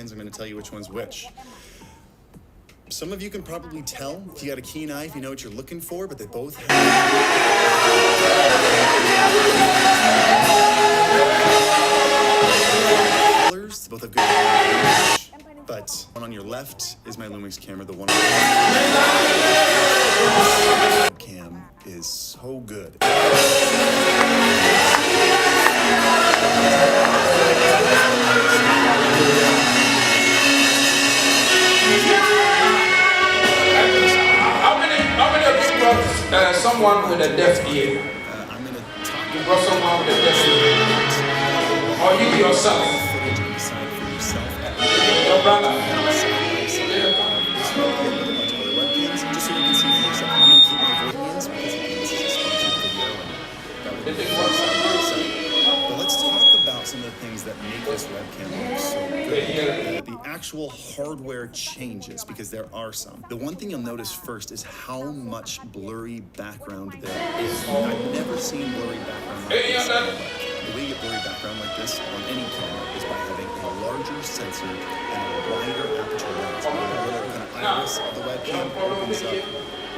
webcams. I'm going to tell you which one's which. Some of you can probably tell if you got a keen eye, if you know what you're looking for, but they both have colors. They both have good range. But one on your left is my Lumix camera. The one on your right webcam is so good. Someone with a deaf ear. I'm going to talk You brought someone with a deaf ear. Or you yourself. Footage and decide for yourself. Your brother. This webcam with a bunch of other webcams, just so you can see for yourself. I'm going to keep my voice because again, this is a sponsored video and that would be fun side by side. But let's talk about some of the things that make this webcam look so good. The actual hardware changes, because there are some. The one thing you'll notice first is how much blurry background there is. I've never seen blurry background like this on a webcam. The way you get blurry background like this on any camera is by having a larger sensor and a wider aperture lens. The little kind of iris of the webcam opens up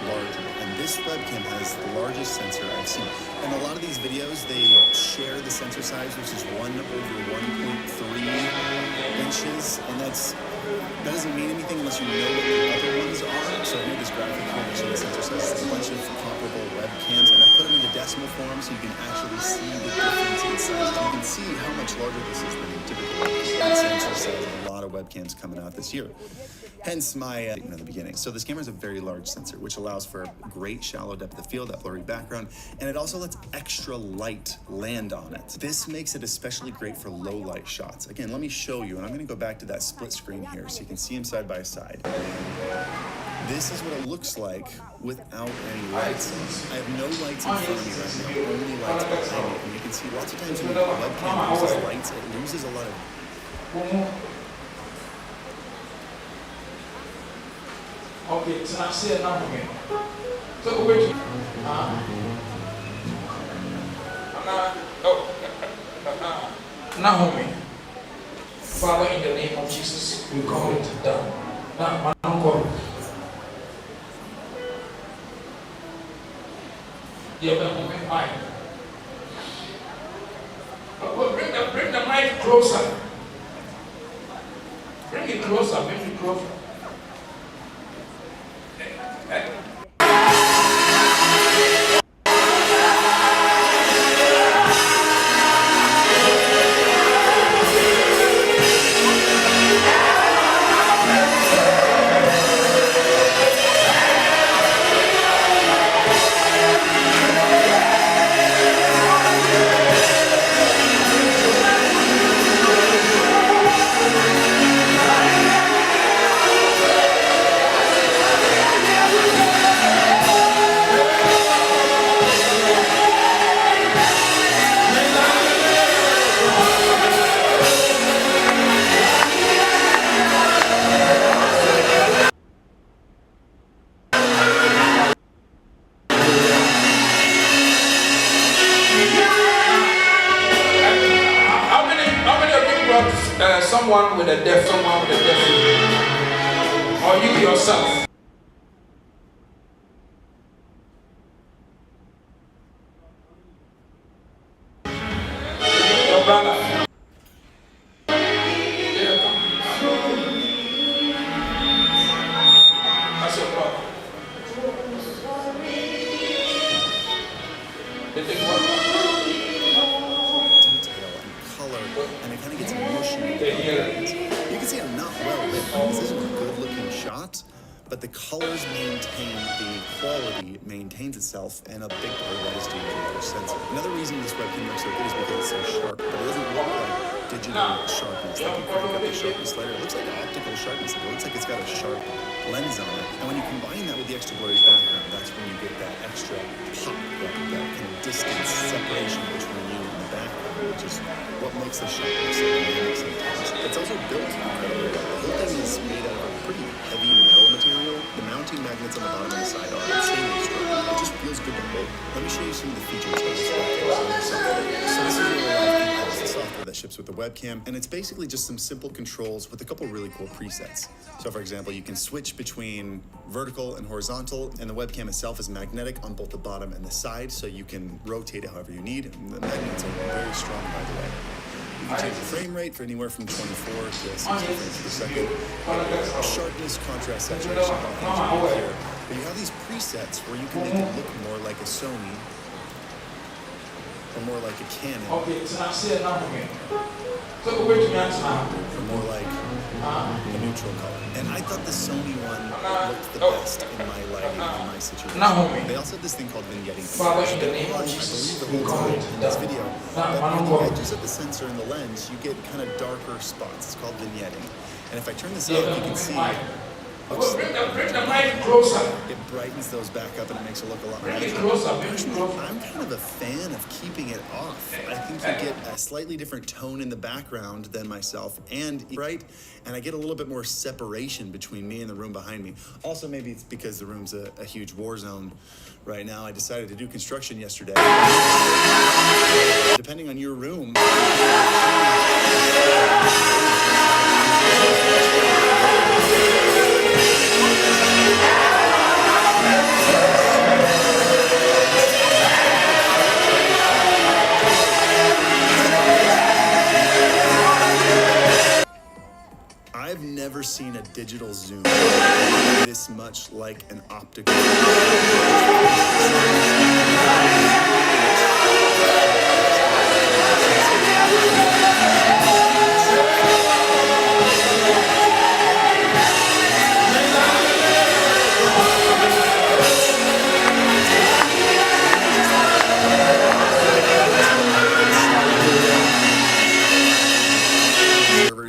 larger. And this webcam has the largest sensor I've seen. And a lot of these videos, they share the sensor size, which is 1/1.3 inches. And that doesn't mean anything unless you know what the other ones are. So I made this graphic here to show the sensor size. It's a bunch of comparable webcams, and I put them in the decimal form so you can actually see the difference in size. You can see how much larger this is than the typical sensor size of a lot of webcams coming out this year. Hence my statement in the beginning. So this camera is a very large sensor, which allows for great shallow depth of field, that blurry background, and it also lets extra light land on it. This makes it especially great for low light shots. Again, let me show you, and I'm gonna go back to that split screen here so you can see them side by side. This is what it looks like without any lights. I have no lights in front of me right now, only lights behind me. And you can see lots of times when the webcam uses lights, it loses a lot of... Okay, so I said now for me. So wait. Now for me. Father, in the name of Jesus, we call it done. Now, my uncle. Yeah, but bring the mic closer. Bring it closer. Bring it closer. Someone with a deaf ear, or you yourself. Your brother. That's your brother. You think what? And it kind of gets mushy. You can see I'm not well lit. This isn't a good looking shot, but the colors maintain, the quality maintains itself, and a big part of that is due to the sensor. Another reason this webcam looks so good is because it's so sharp, but it doesn't look like digital sharpness. Like you crank up the sharpness slider, it looks like optical sharpness. It looks like it's got a sharp lens on it. And when you combine that with the extra blurry background, that's when you get that extra pop, that kind of distance separation between you and the background, which is what makes the shot look so dynamic sometimes. It's also built incredibly well. The whole thing is made out of a pretty heavy metal material. The mounting magnets on the bottom and the side are insanely strong. It just feels good to hold. Let me show you some of the features of this webcam. So this is real life. The software that ships with the webcam, and it's basically just some simple controls with a couple really cool presets. So for example, you can switch between vertical and horizontal, and the webcam itself is magnetic on both the bottom and the side, so you can rotate it however you need. And the magnets are very strong, by the way. You can change the frame rate for anywhere from 24 to 60 frames per second. Sharpness, contrast, saturation, all things are here. But you have these presets where you can make it look more like a Sony or more like a Canon or more like a neutral color. And I thought the Sony one looked the best in my lighting, in my situation. They also have this thing called vignetting. I believe the whole time in this video that on the edges of the sensor and the lens, you get kind of darker spots. It's called vignetting. And if I turn this up, you can see Bring the mic closer. it brightens those back up and it makes it look a lot Bring it nicer. closer. Bring it Personally, closer. I'm kind of a fan of keeping it off. I think you get a slightly different tone in the background than myself, and I get a little bit more separation between me and the room behind me. Also, maybe it's because the room's a huge war zone right now. I decided to do construction yesterday. Depending on your room. I've never seen a digital zoom this much like an optical.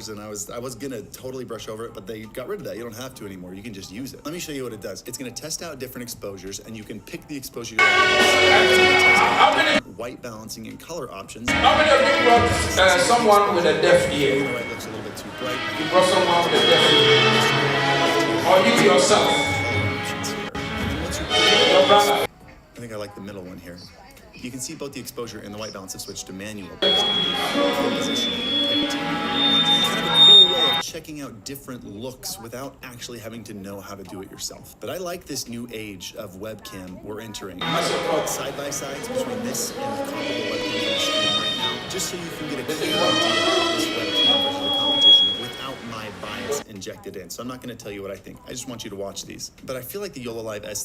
And I was gonna totally brush over it, but they got rid of that. You don't have to anymore. You can just use it. Let me show you what it does. It's gonna test out different exposures, and you can pick the exposure you want. White balancing and color options. How many of you brought someone with a deaf The ear? right looks a little bit too bright. You brought someone with a deaf ear? Or you yourself? Color options here. And then once you Your brother? I think I like the middle one here. You can see both the exposure and the white balance have switched to manual. Kind of a cool way of checking out different looks without actually having to know how to do it yourself. But I like this new age of webcam we're entering. Side by sides between this and the comparable webcam on the screen right now, just so you can get a clear idea of this webcam versus the competition without my bias injected in. So I'm not going to tell you what I think. I just want you to watch these. But I feel like the YOLO Live S